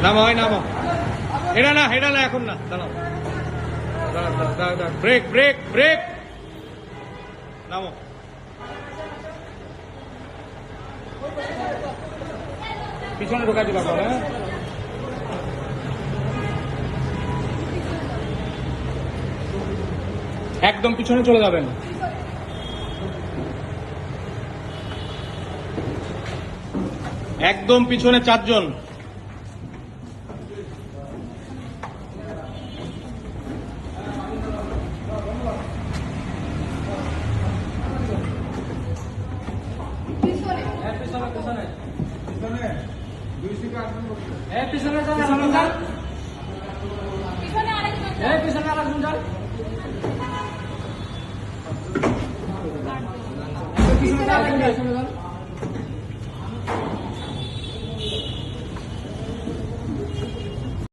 নামো হয় নামো, এটা না এখন না, দাঁড়াও ব্রেক ব্রেক ব্রেক, নামো। পিছনে ঢোকা দিবা, হ্যাঁ একদম পিছনে চলে যাবেন। একদম পিছনে 4 জন। পিছনে